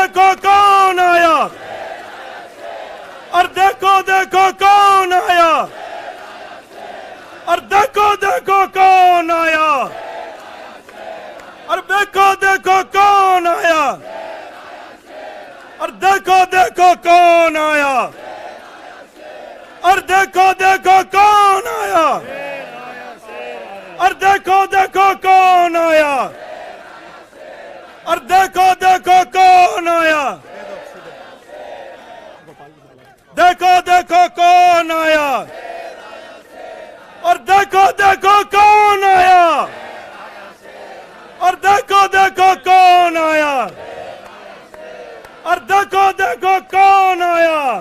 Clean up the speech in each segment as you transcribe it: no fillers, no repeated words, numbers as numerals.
देखो कौन आया, और देखो देखो कौन आया, और देखो देखो कौन आया, और देखो देखो कौन आया, और देखो देखो कौन आया, और देखो देखो कौन आया, और देखो देखो कौन आया, और देखो देखो कौन आया, देखो देखो कौन आया, और देखो देखो कौन आया, और देखो देखो कौन आया, और देखो देखो कौन आया।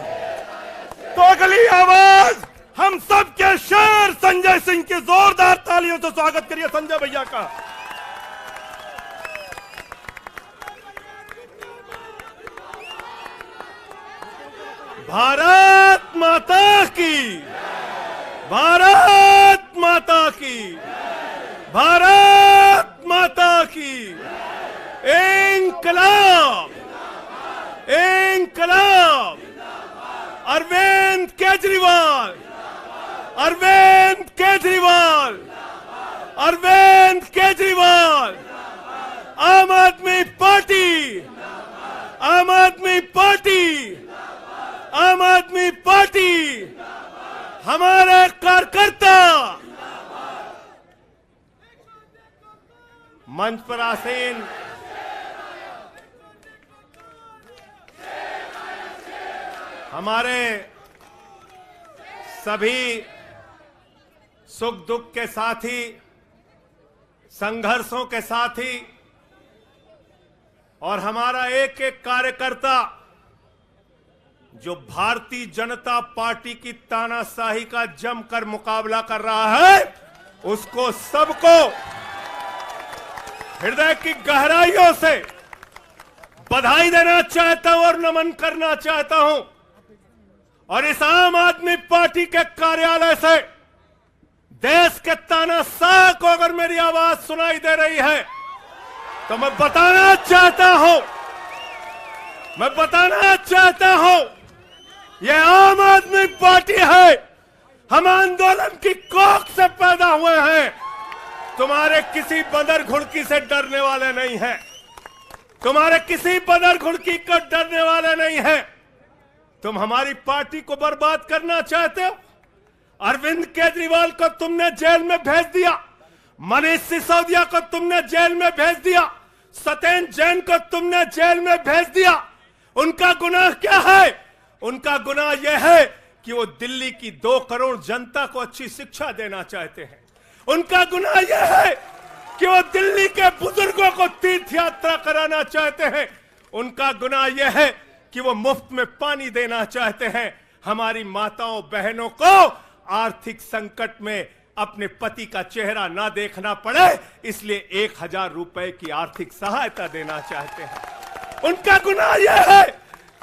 तो अगली आवाज हम सब के शेर संजय सिंह की जोरदार तालियों से स्वागत करिए संजय भैया का। भारत माता की, भारत माता की, भारत माता की। इंकलाब, इंकलाब। अरविंद केजरीवाल, अरविंद केजरीवाल, अरविंद केजरीवाल। आम आदमी पार्टी, आम आदमी पार्टी, आम आदमी पार्टी। हमारे कार्यकर्ता मंच पर आसीन हमारे सभी सुख दुख के साथी, संघर्षों के साथी, और हमारा एक एक कार्यकर्ता जो भारतीय जनता पार्टी की तानाशाही का जमकर मुकाबला कर रहा है, उसको सबको हृदय की गहराइयों से बधाई देना चाहता हूं और नमन करना चाहता हूं। और इस आम आदमी पार्टी के कार्यालय से देश के तानाशाह को अगर मेरी आवाज सुनाई दे रही है तो मैं बताना चाहता हूं, मैं बताना चाहता हूं, यह आम आदमी पार्टी है। हम आंदोलन की कोख से पैदा हुए हैं। तुम्हारे किसी बंदर घुड़की से डरने वाले नहीं हैं, तुम्हारे किसी बंदर घुड़की को डरने वाले नहीं हैं। तुम हमारी पार्टी को बर्बाद करना चाहते हो। अरविंद केजरीवाल को तुमने जेल में भेज दिया, मनीष सिसोदिया को तुमने जेल में भेज दिया, सत्येंद्र जैन को तुमने जेल में भेज दिया। उनका गुनाह क्या है? उनका गुनाह यह है कि वो दिल्ली की 2 करोड़ जनता को अच्छी शिक्षा देना चाहते हैं। उनका गुनाह यह है कि वो दिल्ली के बुजुर्गों को तीर्थ यात्रा कराना चाहते हैं। उनका गुनाह यह है कि वो मुफ्त में पानी देना चाहते हैं। हमारी माताओं बहनों को आर्थिक संकट में अपने पति का चेहरा ना देखना पड़े, इसलिए 1000 रुपए की आर्थिक सहायता देना चाहते हैं। उनका गुनाह यह है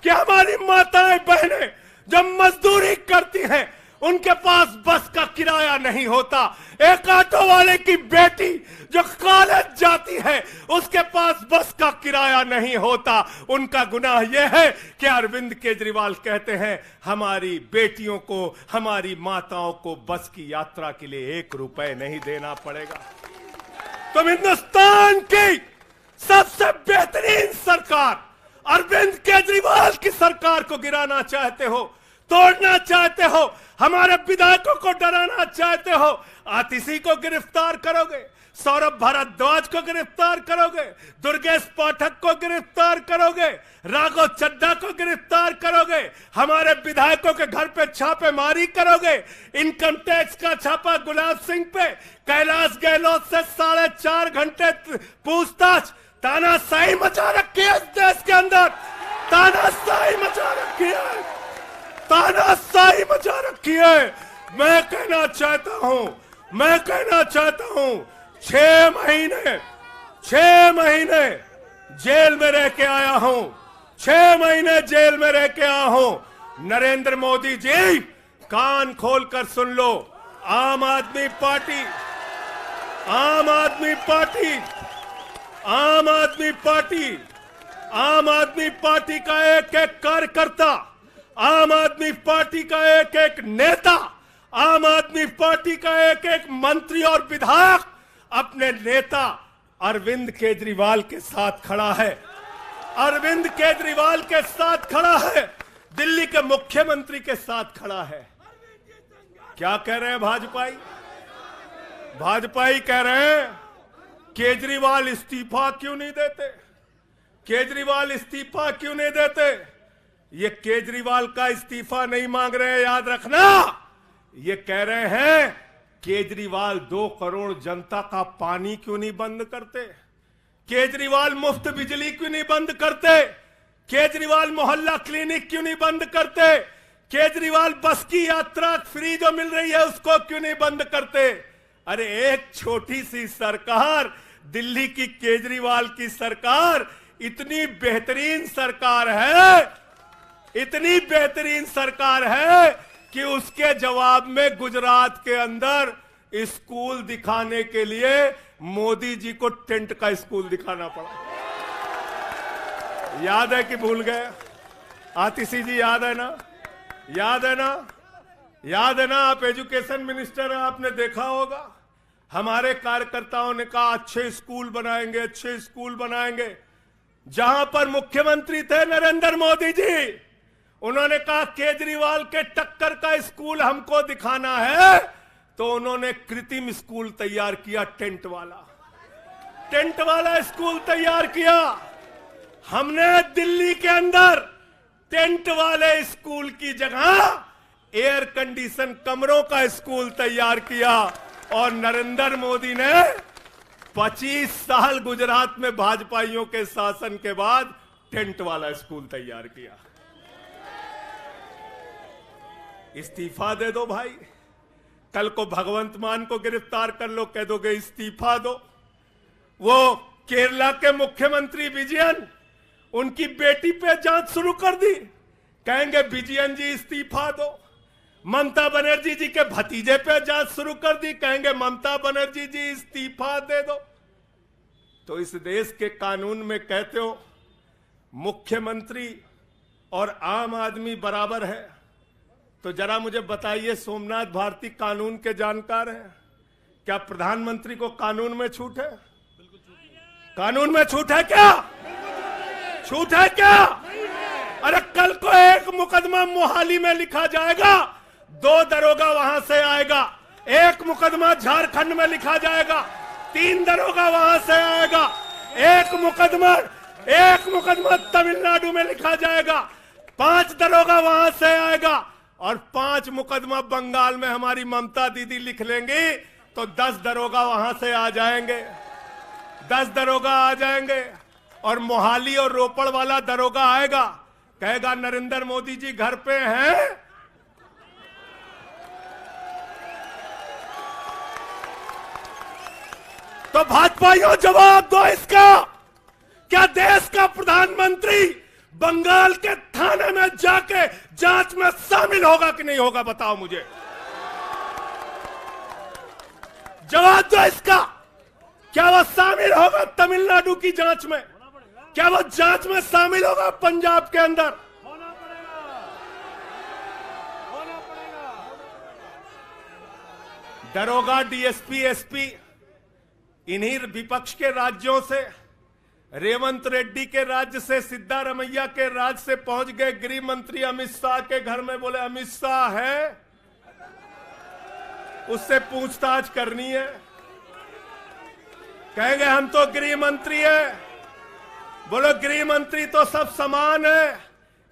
कि हमारी माताएं बहनें जब मजदूरी करती हैं, उनके पास बस का किराया नहीं होता। एक ऑटो वाले की बेटी जो कॉलेज जाती है, उसके पास बस का किराया नहीं होता। उनका गुनाह यह है कि अरविंद केजरीवाल कहते हैं हमारी बेटियों को, हमारी माताओं को बस की यात्रा के लिए 1 रुपए नहीं देना पड़ेगा। तुम हिंदुस्तान की सबसे बेहतरीन सरकार अरविंद केजरीवाल की सरकार को गिराना चाहते हो, तोड़ना चाहते हो, हमारे विधायकों को डराना चाहते हो। आतिशी को गिरफ्तार करोगे, सौरभ भारद्वाज को गिरफ्तार करोगे, दुर्गेश पाठक को गिरफ्तार करोगे, राघव चड्ढा को गिरफ्तार करोगे, हमारे विधायकों के घर पे छापेमारी करोगे, इनकम टैक्स का छापा गुलाब सिंह पे, कैलाश गहलोत से 4.5 घंटे पूछताछ। तानाशाही मचा रखी है इस देश के अंदर, तानाशाही मचा रखी है, तानाशाही मचा रखी है। मैं कहना चाहता हूं, मैं कहना चाहता हूं, 6 महीने जेल में रह के आया हूं, 6 महीने जेल में रह के आया हूं। नरेंद्र मोदी जी, कान खोलकर सुन लो, आम आदमी पार्टी, आम आदमी पार्टी, आम आदमी पार्टी आम आदमी पार्टी का एक एक कार्यकर्ता, आम आदमी पार्टी का एक एक नेता, आम आदमी पार्टी का एक एक मंत्री और विधायक अपने नेता अरविंद केजरीवाल के साथ खड़ा है। अरविंद केजरीवाल के साथ खड़ा है, दिल्ली के मुख्यमंत्री के साथ खड़ा है। क्या कह रहे हैं भाजपाई? भाजपाई कह रहे हैं केजरीवाल इस्तीफा क्यों नहीं देते, केजरीवाल इस्तीफा क्यों नहीं देते। ये केजरीवाल का इस्तीफा नहीं मांग रहे हैं, याद रखना। ये कह रहे हैं केजरीवाल 2 करोड़ जनता का पानी क्यों नहीं बंद करते, केजरीवाल मुफ्त बिजली क्यों नहीं बंद करते, केजरीवाल मोहल्ला क्लिनिक क्यों नहीं बंद करते, केजरीवाल बस की यात्रा फ्री जो मिल रही है उसको क्यों नहीं बंद करते। अरे एक छोटी सी सरकार, दिल्ली की केजरीवाल की सरकार इतनी बेहतरीन सरकार है, इतनी बेहतरीन सरकार है कि उसके जवाब में गुजरात के अंदर स्कूल दिखाने के लिए मोदी जी को टेंट का स्कूल दिखाना पड़ा। याद है कि भूल गए? आतिशी जी याद है ना? याद है ना? याद है ना? आप एजुकेशन मिनिस्टर हैं, आपने देखा होगा। हमारे कार्यकर्ताओं ने कहा अच्छे स्कूल बनाएंगे, अच्छे स्कूल बनाएंगे। जहां पर मुख्यमंत्री थे नरेंद्र मोदी जी, उन्होंने कहा केजरीवाल के टक्कर का स्कूल हमको दिखाना है, तो उन्होंने कृत्रिम स्कूल तैयार किया, टेंट वाला स्कूल तैयार किया। हमने दिल्ली के अंदर टेंट वाले स्कूल की जगह एयर कंडीशन कमरों का स्कूल तैयार किया। और नरेंद्र मोदी ने 25 साल गुजरात में भाजपाइयों के शासन के बाद टेंट वाला स्कूल तैयार किया। इस्तीफा दे दो भाई, कल को भगवंत मान को गिरफ्तार कर लो, कह दोगे इस्तीफा दो। वो केरला के मुख्यमंत्री विजयन, उनकी बेटी पे जांच शुरू कर दी, कहेंगे विजयन जी इस्तीफा दो। ममता बनर्जी जी के भतीजे पे जांच शुरू कर दी, कहेंगे ममता बनर्जी जी इस्तीफा दे दो। तो इस देश के कानून में कहते हो मुख्यमंत्री और आम आदमी बराबर है, तो जरा मुझे बताइए, सोमनाथ भारती कानून के जानकार हैं, क्या प्रधानमंत्री को कानून में छूट है? कानून में छूट है क्या? छूट है क्या? अरे कल को एक मुकदमा मोहाली में लिखा जाएगा, 2 दरोगा वहां से आएगा। एक मुकदमा झारखंड में लिखा जाएगा, 3 दरोगा वहां से आएगा। एक मुकदमा तमिलनाडु में लिखा जाएगा, 5 दरोगा वहां से आएगा। और 5 मुकदमा बंगाल में हमारी ममता दीदी लिख लेंगी, तो 10 दरोगा वहां से आ जाएंगे, 10 दरोगा आ जाएंगे। और मोहाली और रोपड़ वाला दरोगा आएगा, कहेगा नरेंद्र मोदी जी घर पे हैं। तो भाजपाइयों जवाब दो इसका, क्या देश का प्रधानमंत्री बंगाल के थाने में जाके जांच में शामिल होगा कि नहीं होगा? बताओ मुझे, जवाब दो इसका। क्या वो शामिल होगा तमिलनाडु की जांच में? क्या वो जांच में शामिल होगा पंजाब के अंदर? दरोगा, डीएसपी, एसपी इन्हीं विपक्ष के राज्यों से, रेवंत रेड्डी के राज्य से, सिद्धारमैया के राज्य से पहुंच गए गृह मंत्री अमित शाह के घर में। बोले अमित शाह है, उससे पूछताछ करनी है। कहेंगे हम तो गृह मंत्री है। बोलो गृह मंत्री तो सब समान है।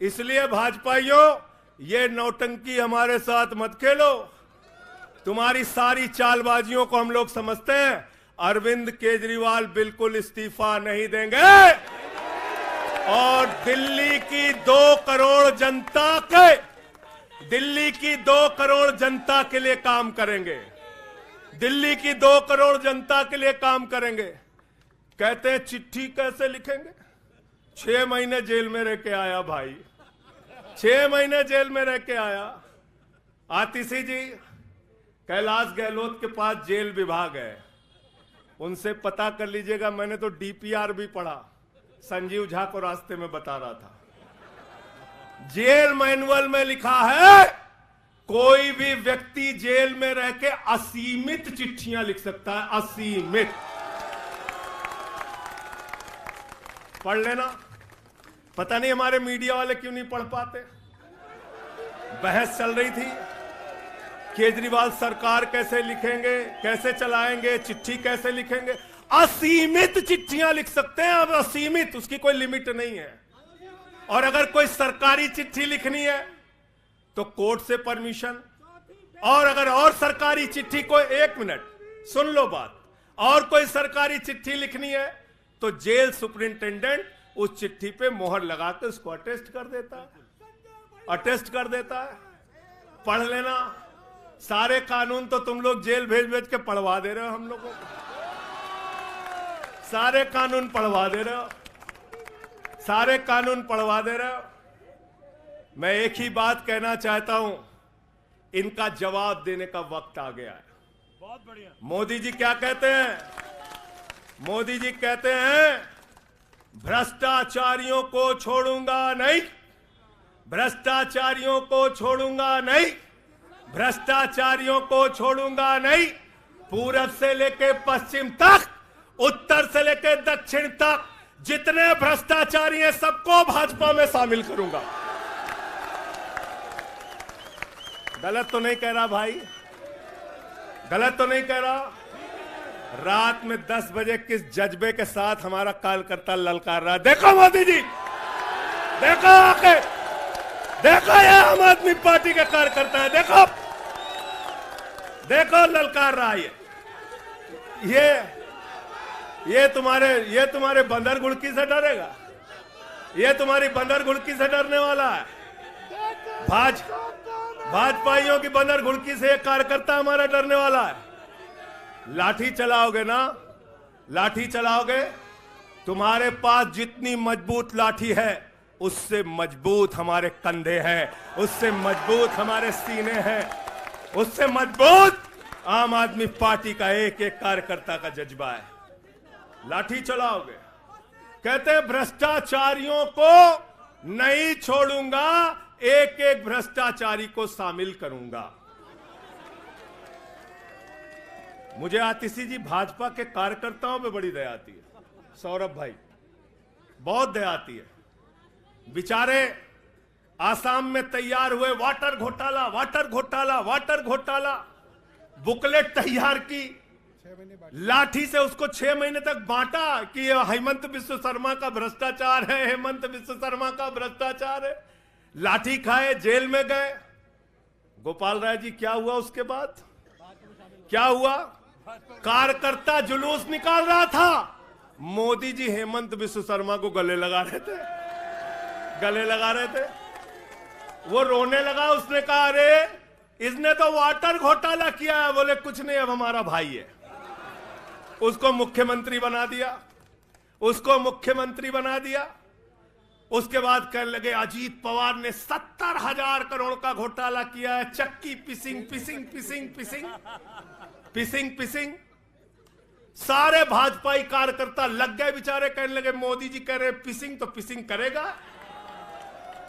इसलिए भाजपाइयों, ये नौटंकी हमारे साथ मत खेलो। तुम्हारी सारी चालबाजियों को हम लोग समझते हैं। अरविंद केजरीवाल बिल्कुल इस्तीफा नहीं देंगे और दिल्ली की 2 करोड़ जनता के लिए काम करेंगे। दिल्ली की 2 करोड़ जनता के लिए काम करेंगे। कहते हैं चिट्ठी कैसे लिखेंगे? 6 महीने जेल में रह के आया भाई, 6 महीने जेल में रह के आया। आतिशी जी, कैलाश गहलोत के पास जेल विभाग है, उनसे पता कर लीजिएगा। मैंने तो डीपीआर भी पढ़ा, संजीव झा को रास्ते में बता रहा था, जेल मैनुअल में लिखा है कोई भी व्यक्ति जेल में रह के असीमित चिट्ठियां लिख सकता है, असीमित। पढ़ लेना। पता नहीं हमारे मीडिया वाले क्यों नहीं पढ़ पाते। बहस चल रही थी, केजरीवाल सरकार कैसे लिखेंगे, कैसे चलाएंगे, चिट्ठी कैसे लिखेंगे। असीमित चिट्ठियां लिख सकते हैं अब, असीमित, उसकी कोई लिमिट नहीं है। और अगर कोई सरकारी चिट्ठी लिखनी है तो कोर्ट से परमिशन, और अगर और सरकारी चिट्ठी को, 1 मिनट सुन लो बात, और कोई सरकारी चिट्ठी लिखनी है तो जेल सुपरिंटेंडेंट उस चिट्ठी पे मोहर लगा के उसको अटेस्ट कर देता है, अटेस्ट कर देता है। पढ़ लेना। सारे कानून तो तुम लोग जेल भेज भेज के पढ़वा दे रहे हो हम लोगों को, सारे कानून पढ़वा दे रहे हो, सारे कानून पढ़वा दे रहे हो। मैं एक ही बात कहना चाहता हूं, इनका जवाब देने का वक्त आ गया है। बहुत बढ़िया। मोदी जी क्या कहते हैं? मोदी जी कहते हैं भ्रष्टाचारियों को छोड़ूंगा नहीं, भ्रष्टाचारियों को छोड़ूंगा नहीं, भ्रष्टाचारियों को छोड़ूंगा नहीं। पूरब से लेके पश्चिम तक, उत्तर से लेके दक्षिण तक जितने भ्रष्टाचारी हैं सबको भाजपा में शामिल करूंगा। गलत तो नहीं कह रहा भाई? गलत तो नहीं कह रहा? रात में 10 बजे किस जज्बे के साथ हमारा कार्यकर्ता ललकार रहा है। देखो मोदी जी, देखो आके, देखो ये आम आदमी पार्टी के कार्यकर्ता है, देखो देखो ललकार रहा है। ये तुम्हारे बंदर गुड़की से डरेगा? ये तुम्हारी बंदर गुड़की से डरने वाला है? भाजपाइयों की बंदर गुड़की से एक कार्यकर्ता हमारा डरने वाला है? लाठी चलाओगे ना, लाठी चलाओगे। तुम्हारे पास जितनी मजबूत लाठी है उससे मजबूत हमारे कंधे हैं, उससे मजबूत हमारे सीने हैं, उससे मजबूत आम आदमी पार्टी का एक एक कार्यकर्ता का जज्बा है। लाठी चलाओगे। कहते हैं भ्रष्टाचारियों को नहीं छोड़ूंगा, एक एक भ्रष्टाचारी को शामिल करूंगा। मुझे आतिशी जी भाजपा के कार्यकर्ताओं पे बड़ी दया आती है, सौरभ भाई, बहुत दया आती है। बेचारे आसाम में तैयार हुए, वाटर घोटाला, वाटर घोटाला, वाटर घोटाला, बुकलेट तैयार की, लाठी से उसको 6 महीने तक बांटा कि ये हेमंत बिस्व शर्मा का भ्रष्टाचार है, हेमंत बिस्व शर्मा का भ्रष्टाचार है। लाठी खाए, जेल में गए। गोपाल राय जी क्या हुआ उसके बाद? क्या हुआ? कार्यकर्ता जुलूस निकाल रहा था, मोदी जी हेमंत बिस्व शर्मा को गले लगा रहे थे, गले लगा रहे थे। वो रोने लगा, उसने कहा अरे इसने तो वाटर घोटाला किया है। बोले कुछ नहीं, अब हमारा भाई है। उसको मुख्यमंत्री बना दिया, उसको मुख्यमंत्री बना दिया। उसके बाद कहने लगे अजीत पवार ने 70,000 करोड़ का घोटाला किया है, चक्की पिसिंग पिसिंग पिसिंग पिसिंग पिसिंग पिसिंग। सारे भाजपाई कार्यकर्ता लग गए बेचारे, कहने लगे मोदी जी कह रहे पिसिंग तो पिसिंग करेगा।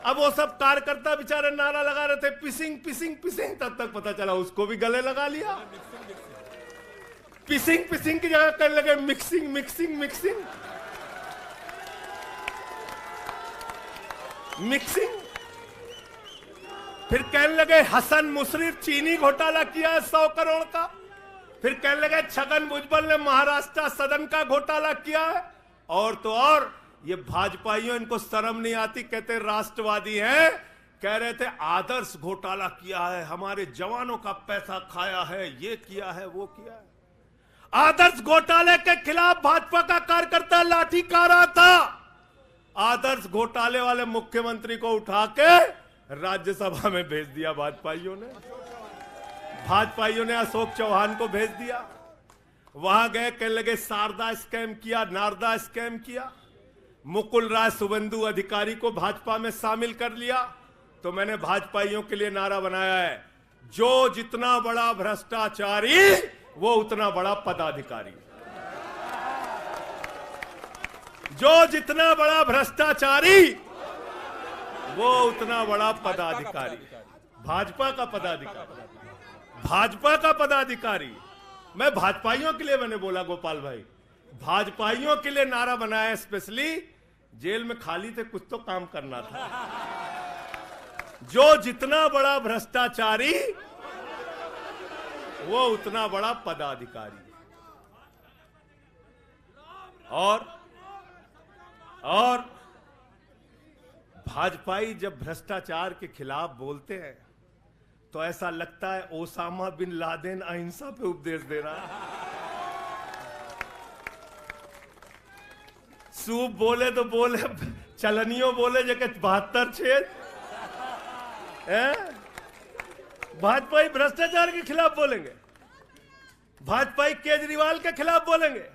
अब वो सब कार्यकर्ता बेचारे नारा लगा रहे थे पिसिंग पिसिंग पिसिंग, तब तक पता चला उसको भी गले लगा लिया। पिसिंग पिसिंग की जगह कहने लगे मिक्सिंग मिक्सिंग मिक्सिंग मिक्सिंग। फिर कहने लगे हसन मुशर्रफ चीनी घोटाला किया है 100 करोड़ का। फिर कहने लगे छगन भुजबल ने महाराष्ट्र सदन का घोटाला किया है। और तो और ये भाजपाइयों, इनको शर्म नहीं आती, कहते राष्ट्रवादी हैं, कह रहे थे आदर्श घोटाला किया है, हमारे जवानों का पैसा खाया है, ये किया है, वो किया है। आदर्श घोटाले के खिलाफ भाजपा का कार्यकर्ता लाठी खा रहा था। आदर्श घोटाले वाले मुख्यमंत्री को उठा के राज्यसभा में भेज दिया भाजपाइयों ने। भाजपाइयों ने अशोक चौहान को भेज दिया। वहां गए, कहने लगे शारदा स्कैम किया, नारदा स्कैम किया। मुकुल राय शुभेंदु अधिकारी को भाजपा में शामिल कर लिया। तो मैंने भाजपाइयों के लिए नारा बनाया है, जो जितना बड़ा भ्रष्टाचारी वो उतना बड़ा पदाधिकारी। जो जितना बड़ा भ्रष्टाचारी वो उतना बड़ा पदाधिकारी। भाजपा का पदाधिकारी, भाजपा का पदाधिकारी। मैं भाजपाइयों के लिए मैंने बोला गोपाल भाई, भाजपाइयों के लिए नारा बनाया स्पेशली। जेल में खाली थे, कुछ तो काम करना था। जो जितना बड़ा भ्रष्टाचारी वो उतना बड़ा पदाधिकारी। और भाजपाई जब भ्रष्टाचार के खिलाफ बोलते हैं तो ऐसा लगता है ओसामा बिन लादेन अहिंसा पे उपदेश दे रहा है। सूप बोले तो बोले, चलनियों बोले जगह 72 छेद। भाजपाई भ्रष्टाचार के खिलाफ बोलेंगे, भाजपाई केजरीवाल के खिलाफ बोलेंगे,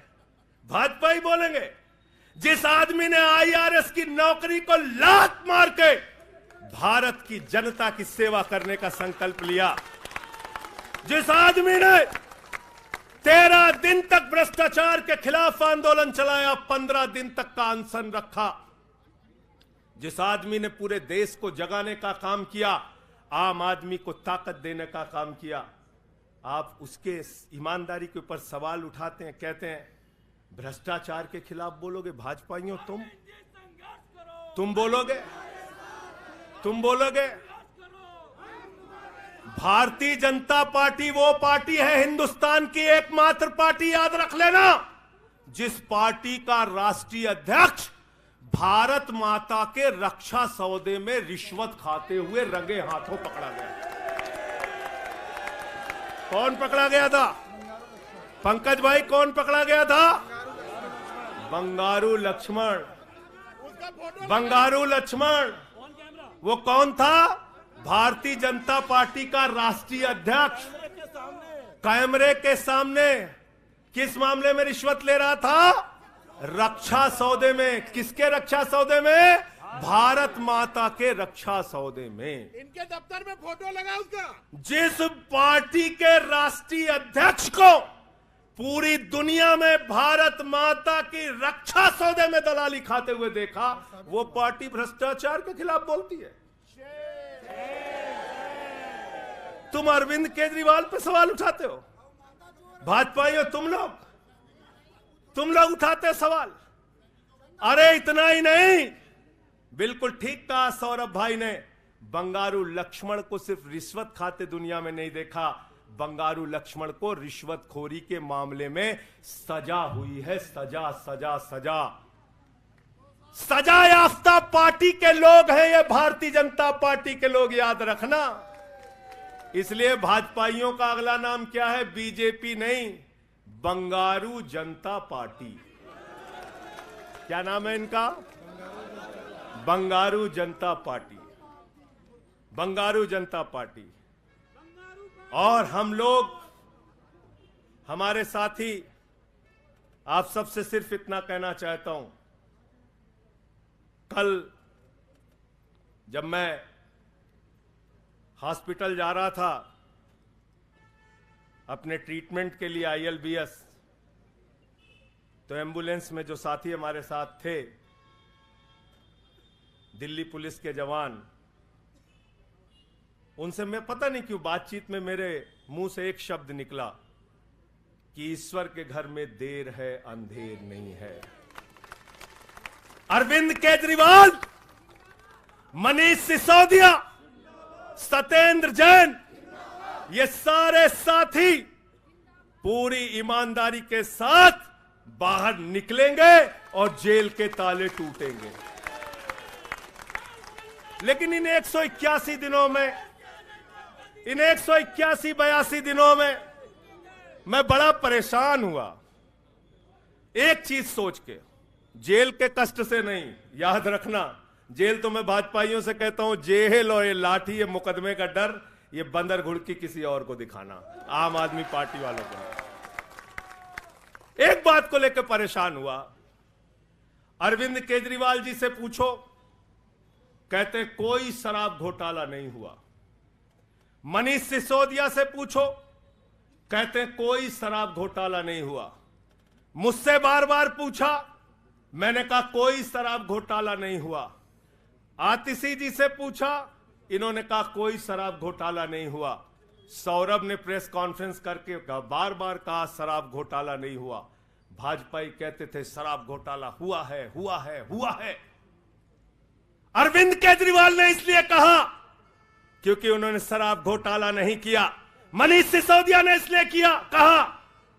भाजपाई बोलेंगे जिस आदमी ने आईआरएस की नौकरी को लात मार के भारत की जनता की सेवा करने का संकल्प लिया, जिस आदमी ने 13 दिन तक भ्रष्टाचार के खिलाफ आंदोलन चलाया, 15 दिन तक का अनशन रखा, जिस आदमी ने पूरे देश को जगाने का काम किया, आम आदमी को ताकत देने का काम किया, आप उसके ईमानदारी के ऊपर सवाल उठाते हैं, कहते हैं भ्रष्टाचार के खिलाफ बोलोगे। भाजपाइयों तुम बोलोगे, तुम बोलोगे। भारतीय जनता पार्टी वो पार्टी है, हिंदुस्तान की एकमात्र पार्टी, याद रख लेना, जिस पार्टी का राष्ट्रीय अध्यक्ष भारत माता के रक्षा सौदे में रिश्वत खाते हुए रंगे हाथों पकड़ा गया। कौन पकड़ा गया था? पंकज भाई, कौन पकड़ा गया था? बंगारू लक्ष्मण। बंगारू लक्ष्मण वो कौन था? भारतीय जनता पार्टी का राष्ट्रीय अध्यक्ष। कैमरे के सामने किस मामले में रिश्वत ले रहा था? रक्षा सौदे में। किसके रक्षा सौदे में? भारत माता के रक्षा सौदे में। इनके दफ्तर में फोटो लगा उसका। जिस पार्टी के राष्ट्रीय अध्यक्ष को पूरी दुनिया में भारत माता की रक्षा सौदे में दलाली खाते हुए देखा, वो पार्टी भ्रष्टाचार के खिलाफ बोलती है। तुम अरविंद केजरीवाल पे सवाल उठाते हो, भाजपाइयों तुम लोग उठाते सवाल। अरे इतना ही नहीं, बिल्कुल ठीक कहा सौरभ भाई ने, बंगारू लक्ष्मण को सिर्फ रिश्वत खाते दुनिया में नहीं देखा, बंगारू लक्ष्मण को रिश्वतखोरी के मामले में सजा हुई है। सजा सजा सजा सजा याफ्ता पार्टी के लोग हैं ये, भारतीय जनता पार्टी के लोग, याद रखना। इसलिए भाजपाइयों का अगला नाम क्या है? बीजेपी नहीं, बंगारू जनता पार्टी। क्या नाम है इनका? बंगारू जनता पार्टी। बंगारू जनता पार्टी। और हम लोग, हमारे साथी, आप सबसे सिर्फ इतना कहना चाहता हूं, कल जब मैं हॉस्पिटल जा रहा था अपने ट्रीटमेंट के लिए ILBS, तो एम्बुलेंस में जो साथी हमारे साथ थे, दिल्ली पुलिस के जवान, उनसे मैं पता नहीं क्यों बातचीत में मेरे मुंह से एक शब्द निकला कि ईश्वर के घर में देर है अंधेर नहीं है। अरविंद केजरीवाल, मनीष सिसोदिया, सत्येंद्र जैन, ये सारे साथी पूरी ईमानदारी के साथ बाहर निकलेंगे और जेल के ताले टूटेंगे। लेकिन इन 181 दिनों में, इन 181-82 दिनों में मैं बड़ा परेशान हुआ, एक चीज सोच के, जेल के कष्ट से नहीं, याद रखना, जेल तो मैं भाजपाइयों से कहता हूं, जेल और ये लाठी, ये मुकदमे का डर, ये बंदर घुड़की किसी और को दिखाना, आम आदमी पार्टी वालों को। एक बात को लेकर परेशान हुआ, अरविंद केजरीवाल जी से पूछो, कहते कोई शराब घोटाला नहीं हुआ। मनीष सिसोदिया से पूछो, कहते कोई शराब घोटाला नहीं हुआ। मुझसे बार बार पूछा, मैंने कहा कोई शराब घोटाला नहीं हुआ। आतिशी जी से पूछा, इन्होंने कहा कोई शराब घोटाला नहीं हुआ। सौरभ ने प्रेस कॉन्फ्रेंस करके बार बार कहा शराब घोटाला नहीं हुआ। भाजपाई कहते थे शराब घोटाला हुआ है, हुआ है, हुआ है। अरविंद केजरीवाल ने इसलिए कहा क्योंकि उन्होंने शराब घोटाला नहीं किया। मनीष सिसोदिया ने इसलिए कहा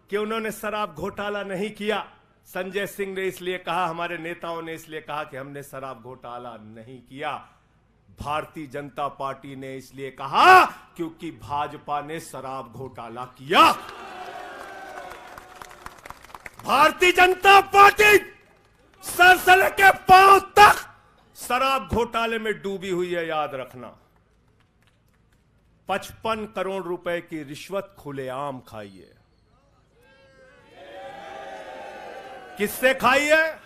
कि उन्होंने शराब घोटाला नहीं किया। संजय सिंह ने इसलिए कहा, हमारे नेताओं ने इसलिए कहा कि हमने शराब घोटाला नहीं किया। भारतीय जनता पार्टी ने इसलिए कहा क्योंकि भाजपा ने शराब घोटाला किया। भारतीय जनता पार्टी सर से लेकर पांव तक शराब घोटाले में डूबी हुई है, याद रखना। 55 करोड़ रुपए की रिश्वत खुलेआम खाई है। किससे खाई है?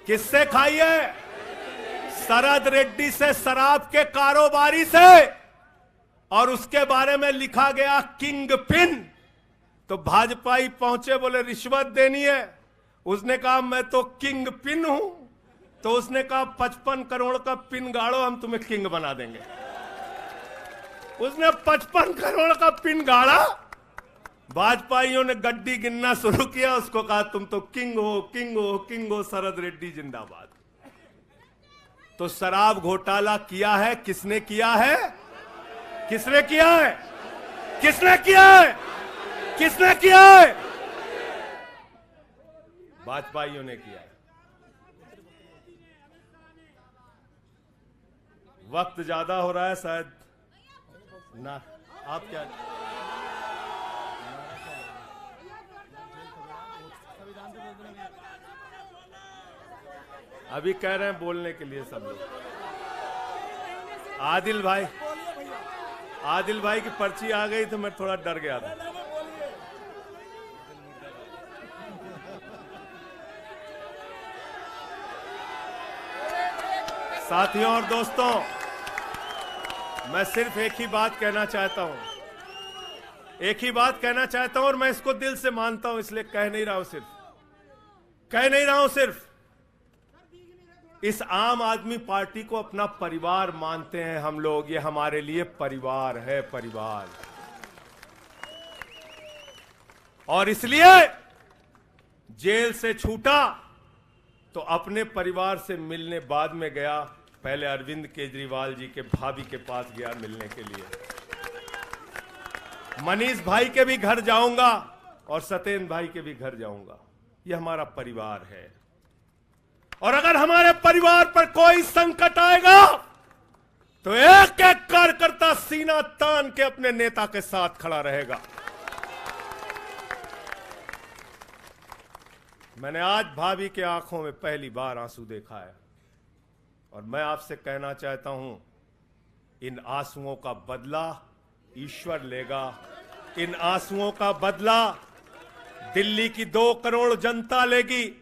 किससे खाई है? शरद रेड्डी से, शराब के कारोबारी से। और उसके बारे में लिखा गया किंग पिन। तो भाजपाई पहुंचे, बोले रिश्वत देनी है। उसने कहा मैं तो किंग पिन हूं। तो उसने कहा 55 करोड़ का पिन गाड़ो, हम तुम्हें किंग बना देंगे। उसने 55 करोड़ का पिन गाड़ा। भाजपाइयों ने गड्डी गिनना शुरू किया। उसको कहा तुम तो किंग हो, किंग हो, किंग हो, शरद रेड्डी जिंदाबाद। तो शराब घोटाला किया है। किसने किया है? किसने किया है? किसने किया है? किसने किया है? भाजपाइयों ने किया है। वक्त ज्यादा हो रहा है शायद ना। आप क्या अभी कह रहे हैं बोलने के लिए सब लोग? आदिल भाई की पर्ची आ गई तो मैं थोड़ा डर गया था। साथियों और दोस्तों, मैं सिर्फ एक ही बात कहना चाहता हूं। एक ही बात कहना चाहता हूं और मैं इसको दिल से मानता हूं, इसलिए कह नहीं रहा हूं सिर्फ। इस आम आदमी पार्टी को अपना परिवार मानते हैं हम लोग। ये हमारे लिए परिवार है, परिवार। और इसलिए जेल से छूटा तो अपने परिवार से मिलने बाद में गया। पहले अरविंद केजरीवाल जी के भाभी के पास गया मिलने के लिए। मनीष भाई के भी घर जाऊंगा और सत्येंद्र भाई के भी घर जाऊंगा। यह हमारा परिवार है। और अगर हमारे परिवार पर कोई संकट आएगा तो एक एक कार्यकर्ता सीना तान के अपने नेता के साथ खड़ा रहेगा। मैंने आज भाभी के आंखों में पहली बार आंसू देखा है और मैं आपसे कहना चाहता हूं, इन आंसुओं का बदला ईश्वर लेगा। इन आंसुओं का बदला दिल्ली की 2 करोड़ जनता लेगी।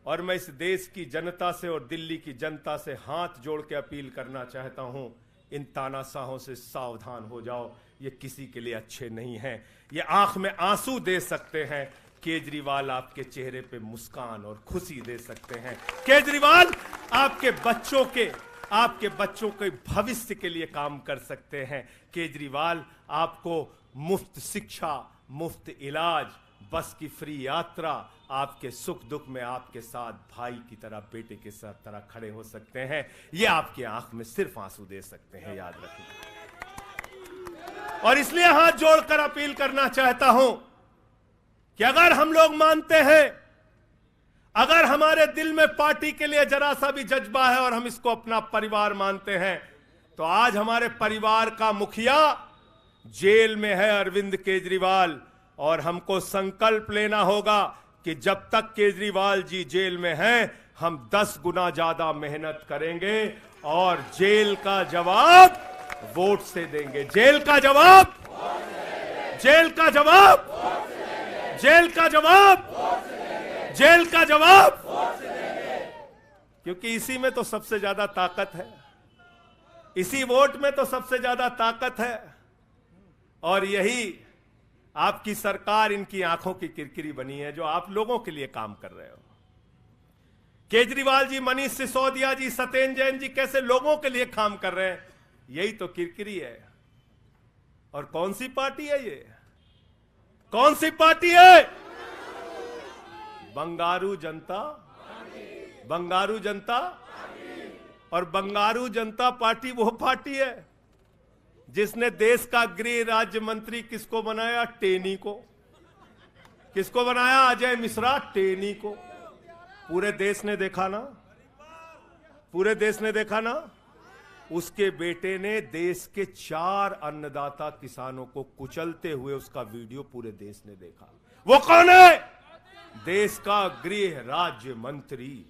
और मैं इस देश की जनता से और दिल्ली की जनता से हाथ जोड़ के अपील करना चाहता हूं, इन तानाशाहों से सावधान हो जाओ। ये किसी के लिए अच्छे नहीं हैं। ये आंख में आंसू दे सकते हैं, केजरीवाल आपके चेहरे पे मुस्कान और खुशी दे सकते हैं। केजरीवाल आपके बच्चों के भविष्य के लिए काम कर सकते हैं। केजरीवाल आपको मुफ्त शिक्षा, मुफ्त इलाज, बस की फ्री यात्रा, आपके सुख दुख में आपके साथ भाई की तरह, बेटे के साथ तरह खड़े हो सकते हैं। ये आपकी आंख में सिर्फ आंसू दे सकते हैं, याद रखिए। और इसलिए हाथ जोड़कर अपील करना चाहता हूं कि अगर हम लोग मानते हैं, अगर हमारे दिल में पार्टी के लिए जरा सा भी जज्बा है और हम इसको अपना परिवार मानते हैं, तो आज हमारे परिवार का मुखिया जेल में है, अरविंद केजरीवाल। और हमको संकल्प लेना होगा कि जब तक केजरीवाल जी जेल में हैं, हम 10 गुना ज्यादा मेहनत करेंगे और जेल का जवाब वोट से देंगे। जेल का जवाब क्योंकि इसी में तो सबसे ज्यादा ताकत है, इसी वोट में तो सबसे ज्यादा ताकत है। और यही आपकी सरकार इनकी आंखों की किरकिरी बनी है, जो आप लोगों के लिए काम कर रहे हो। केजरीवाल जी, मनीष सिसोदिया जी, सत्येंद्र जैन जी कैसे लोगों के लिए काम कर रहे हैं, यही तो किरकिरी है। और कौन सी पार्टी है ये? कौन सी पार्टी है? बंगारू जनता, बंगारू जनता। और बंगारू जनता पार्टी वो पार्टी है जिसने देश का गृह राज्य मंत्री किसको बनाया? टेनी को। किसको बनाया? अजय मिश्रा टेनी को। पूरे देश ने देखा ना, पूरे देश ने देखा ना। उसके बेटे ने देश के 4 अन्नदाता किसानों को कुचलते हुए उसका वीडियो पूरे देश ने देखा। वो कौन है? देश का गृह राज्य मंत्री।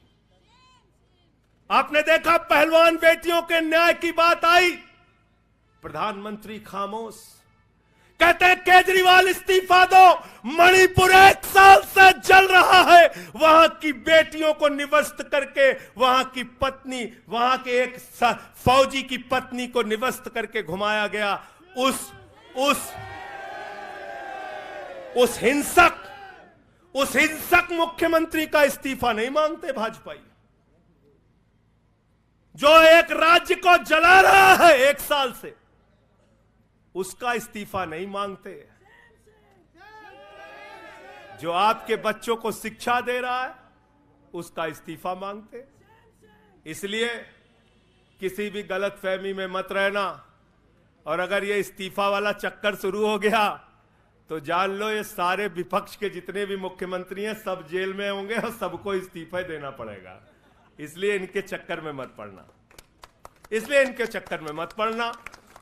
आपने देखा पहलवान बेटियों के न्याय की बात आई, प्रधानमंत्री खामोश। कहते हैं केजरीवाल इस्तीफा दो, मणिपुर 1 साल से जल रहा है। वहां की बेटियों को निवस्त करके, वहां की पत्नी, वहां के एक फौजी की पत्नी को निवस्त करके घुमाया गया। उस हिंसक मुख्यमंत्री का इस्तीफा नहीं मांगते भाजपाई, जो एक राज्य को जला रहा है 1 साल से, उसका इस्तीफा नहीं मांगते। जो आपके बच्चों को शिक्षा दे रहा है उसका इस्तीफा मांगते। इसलिए किसी भी गलतफहमी में मत रहना। और अगर ये इस्तीफा वाला चक्कर शुरू हो गया तो जान लो ये सारे विपक्ष के जितने भी मुख्यमंत्री हैं सब जेल में होंगे और सबको इस्तीफा देना पड़ेगा। इसलिए इनके चक्कर में मत पड़ना, इसलिए इनके चक्कर में मत पड़ना।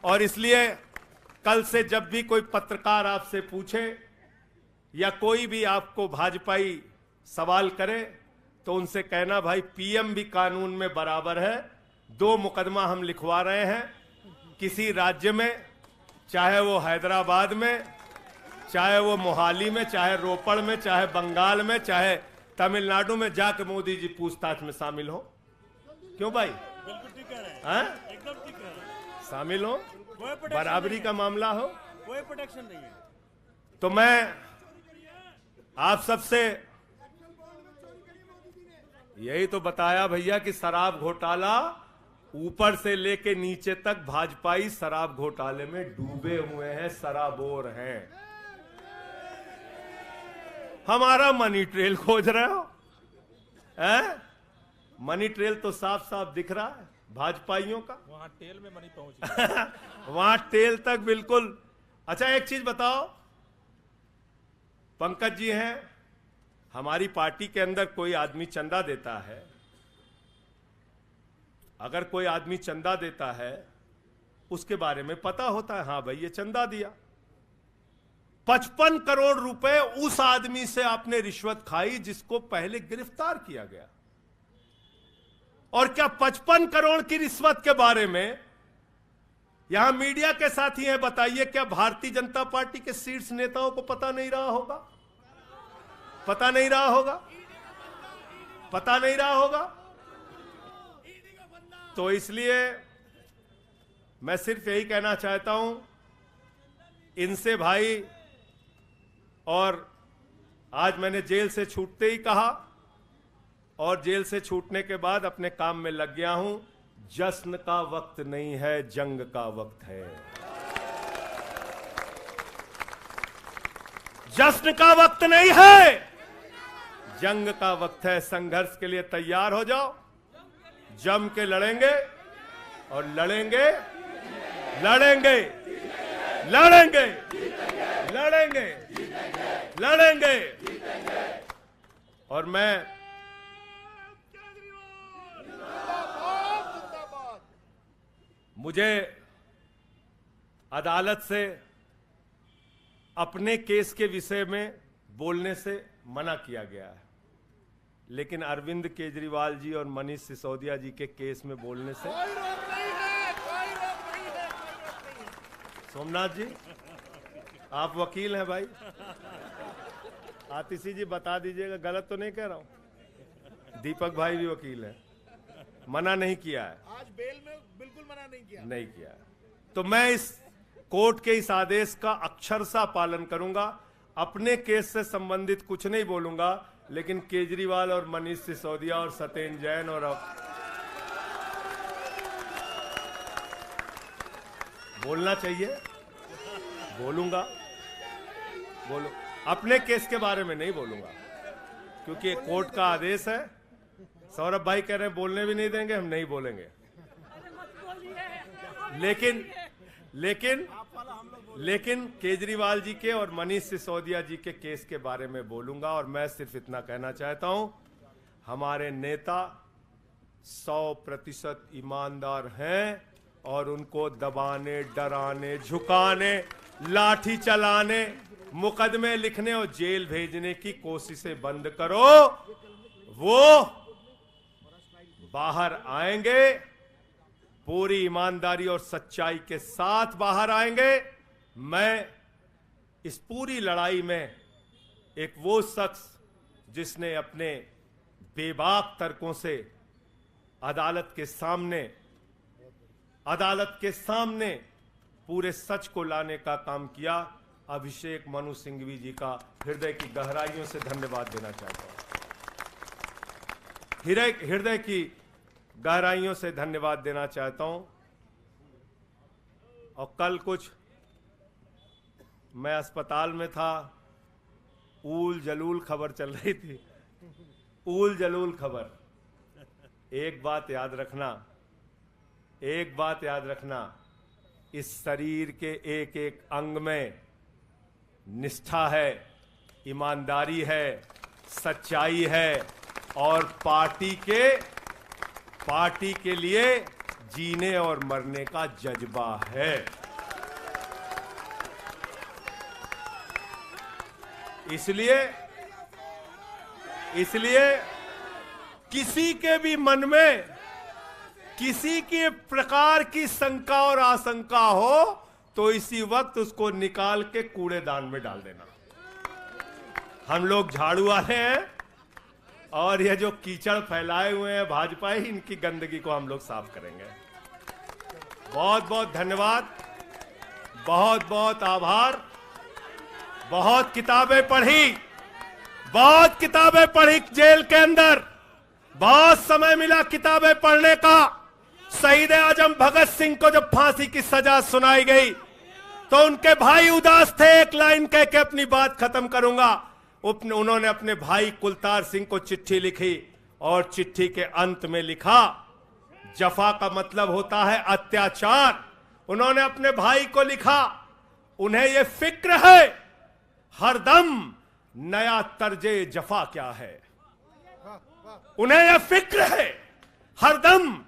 और इसलिए कल से जब भी कोई पत्रकार आपसे पूछे या कोई भी आपको भाजपाई सवाल करे तो उनसे कहना, भाई पीएम भी कानून में बराबर है। 2 मुकदमा हम लिखवा रहे हैं किसी राज्य में, चाहे वो हैदराबाद में, चाहे वो मोहाली में, चाहे रोपड़ में, चाहे बंगाल में, चाहे तमिलनाडु में, जाके मोदी जी पूछताछ में शामिल हो। क्यों भाई? बिल्कुल ठीक कह रहे हैं, हाँ? एकदम ठीक कह रहे हैं। शामिल हो, बराबरी का मामला हो, कोई प्रोटेक्शन नहीं है। तो मैं आप सबसे यही तो बताया भैया कि शराब घोटाला ऊपर से लेके नीचे तक भाजपाई शराब घोटाले में डूबे हुए हैं, शराबोर हैं। हमारा मनी ट्रेल खोज रहे हो? मनी ट्रेल तो साफ साफ दिख रहा है भाजपाइयों का। वहां टेल में मनी पहुंच गया। वहां टेल तक बिल्कुल। अच्छा एक चीज बताओ, पंकज जी हैं, हमारी पार्टी के अंदर कोई आदमी चंदा देता है, अगर कोई आदमी चंदा देता है उसके बारे में पता होता है, हाँ भाई ये चंदा दिया। 55 करोड़ रुपए उस आदमी से आपने रिश्वत खाई जिसको पहले गिरफ्तार किया गया। और क्या 55 करोड़ की रिश्वत के बारे में यहां मीडिया के साथी हैं, बताइए क्या भारतीय जनता पार्टी के शीर्ष नेताओं को पता नहीं रहा होगा? पता नहीं रहा होगा? पता नहीं रहा होगा? तो इसलिए मैं सिर्फ यही कहना चाहता हूं इनसे भाई, और आज मैंने जेल से छूटते ही कहा और जेल से छूटने के बाद अपने काम में लग गया हूं। जश्न का वक्त नहीं है, जंग का वक्त है। जश्न का वक्त नहीं है, जंग का वक्त है। संघर्ष के लिए तैयार हो जाओ, जम के लड़ेंगे और लड़ेंगे, लड़ेंगे, लड़ेंगे, लड़ेंगे, लड़ेंगे। और मैं मुझे अदालत से अपने केस के विषय में बोलने से मना किया गया है, लेकिन अरविंद केजरीवाल जी और मनीष सिसोदिया जी के केस में बोलने से कोई रोक नहीं है, कोई रोक नहीं है, कोई रोक नहीं है। सोमनाथ जी आप वकील हैं भाई, आतिशी जी बता दीजिएगा गलत तो नहीं कह रहा हूं। दीपक भाई भी वकील हैं, मना नहीं किया है, आज बेल में बिल्कुल मना नहीं किया। नहीं किया है। तो मैं इस कोर्ट के इस आदेश का अक्षरशः पालन करूंगा। अपने केस से संबंधित कुछ नहीं बोलूंगा, लेकिन केजरीवाल और मनीष सिसोदिया और सत्येंद्र जैन और बोलना चाहिए, बोलूंगा, बोलो। अपने केस के बारे में नहीं बोलूंगा क्योंकि कोर्ट का आदेश है। सौरभ भाई कह रहे हैं बोलने भी नहीं देंगे, हम नहीं बोलेंगे। लेकिन केजरीवाल जी के और मनीष सिसोदिया जी के केस के बारे में बोलूंगा। और मैं सिर्फ इतना कहना चाहता हूं, हमारे नेता 100% ईमानदार हैं और उनको दबाने, डराने, झुकाने, लाठी चलाने, मुकदमे लिखने और जेल भेजने की कोशिशें बंद करो। वो बाहर आएंगे, पूरी ईमानदारी और सच्चाई के साथ बाहर आएंगे। मैं इस पूरी लड़ाई में एक वो शख्स जिसने अपने बेबाक तर्कों से अदालत के सामने पूरे सच को लाने का काम किया, अभिषेक मनु सिंघवी जी का हृदय की गहराइयों से धन्यवाद देना चाहता हूं। हृदय की गहराइयों से धन्यवाद देना चाहता हूं। और कल कुछ मैं अस्पताल में था, ऊल जलूल खबर चल रही थी, ऊल जलूल खबर। एक बात याद रखना, इस शरीर के एक एक अंग में निष्ठा है, ईमानदारी है, सच्चाई है और पार्टी के लिए जीने और मरने का जज्बा है। इसलिए किसी के भी मन में किसी के प्रकार की शंका और आशंका हो तो इसी वक्त उसको निकाल के कूड़ेदान में डाल देना। हम लोग झाड़ू वाले हैं और ये जो कीचड़ फैलाए हुए हैं भाजपा ही, इनकी गंदगी को हम लोग साफ करेंगे। बहुत बहुत धन्यवाद, बहुत बहुत आभार। बहुत किताबें पढ़ी जेल के अंदर, बहुत समय मिला किताबें पढ़ने का। शहीद आजम भगत सिंह को जब फांसी की सजा सुनाई गई तो उनके भाई उदास थे। एक लाइन कह के अपनी बात खत्म करूंगा। उन्होंने अपने भाई कुलतार सिंह को चिट्ठी लिखी और चिट्ठी के अंत में लिखा, जफा का मतलब होता है अत्याचार। उन्होंने अपने भाई को लिखा, उन्हें यह फिक्र है हरदम नया तर्जे जफा क्या है। उन्हें यह फिक्र है हरदम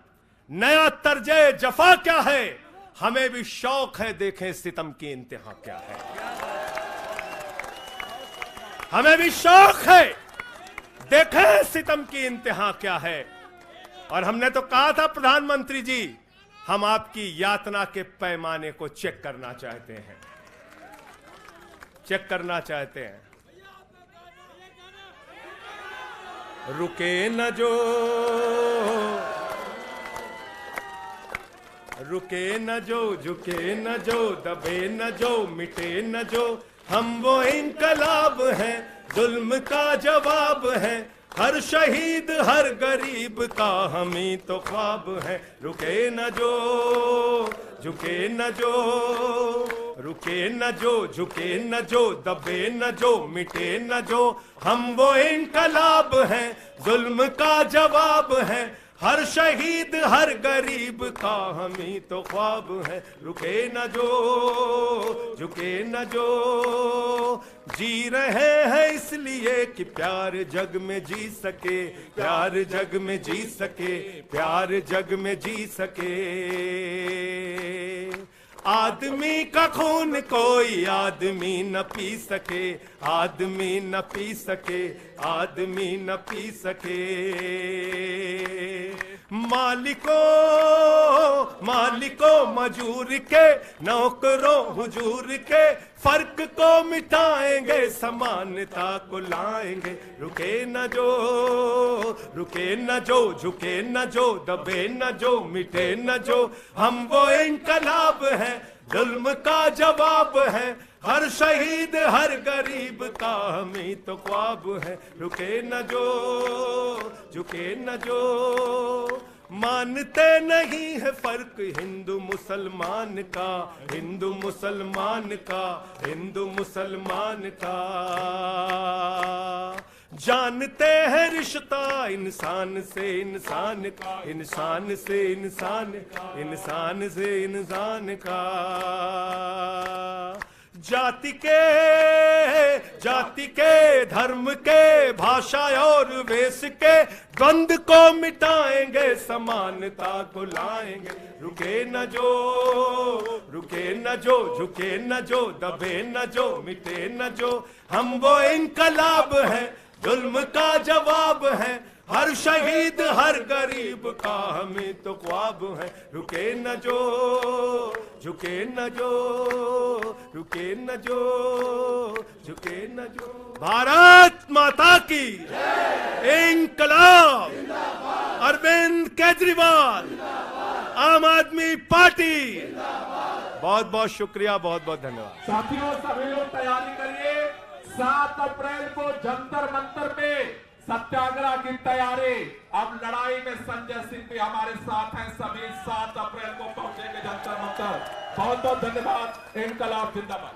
नया तर्जे जफा क्या है। हमें भी शौक है देखें सितम की इंतहा क्या है। हमें भी शौक है देखें सितम की इंतहा क्या है। और हमने तो कहा था प्रधानमंत्री जी, हम आपकी यातना के पैमाने को चेक करना चाहते हैं, चेक करना चाहते हैं। रुके न जो झुके न जो, दबे न जो, मिटे न जो, हम वो इनकलाब हैं, जुल्म का जवाब है। हर शहीद हर गरीब का हम ही तो ख्वाब है। रुके न जो झुके न जो, रुके न जो झुके न जो, दबे न जो, मिटे न जो, हम वो इनकलाब हैं, जुल्म का जवाब है। हर शहीद हर गरीब का हम ही तो ख्वाब है। रुके न जो झुके न जो, जी रहे हैं इसलिए कि प्यार जग में जी सके, प्यार जग में जी सके, प्यार जग में जी सके। आदमी का खून कोई आदमी न पी सके, आदमी न पी सके, आदमी न पी सके। मालिकों मजूर के, नौकरों हुजूर के, फर्क को मिटाएंगे, समानता को लाएंगे। रुके न जो झुके न जो, दबे न जो, मिटे न जो, हम वो इनकलाब हैं, जुल्म का जवाब है। हर शहीद हर गरीब का हमें तो ख्वाब है, रुके न जो झुके न जो। मानते नहीं है फर्क हिंदू मुसलमान का, हिंदू मुसलमान का, हिंदू मुसलमान का। जानते हैं रिश्ता इंसान से इंसान का, इंसान से इंसान, इंसान से इंसान का। जाति के धर्म के भाषा और वेश के द्वंद को मिटाएंगे, समानता को लाएंगे। रुके न जो झुके न जो, दबे न जो मिटे न जो। हम वो इनकलाब है, जुल्म का जवाब है। हर शहीद हर गरीब का हमें तो ख्वाब है, रुके न जो झुके न जो, रुके न जो झुके न जो। भारत माता की इंकलाब। अरविंद केजरीवाल, आम आदमी पार्टी। बहुत बहुत शुक्रिया, बहुत बहुत धन्यवाद। साथियों सभी लोग तैयारी करिए, 7 अप्रैल को जंतर मंतर पे सत्याग्रह की तैयारी। अब लड़ाई में संजय सिंह भी हमारे साथ हैं, सभी 7 अप्रैल को पहुंचेंगे जंतर मंतर। बहुत बहुत धन्यवाद। इंकलाब जिंदाबाद।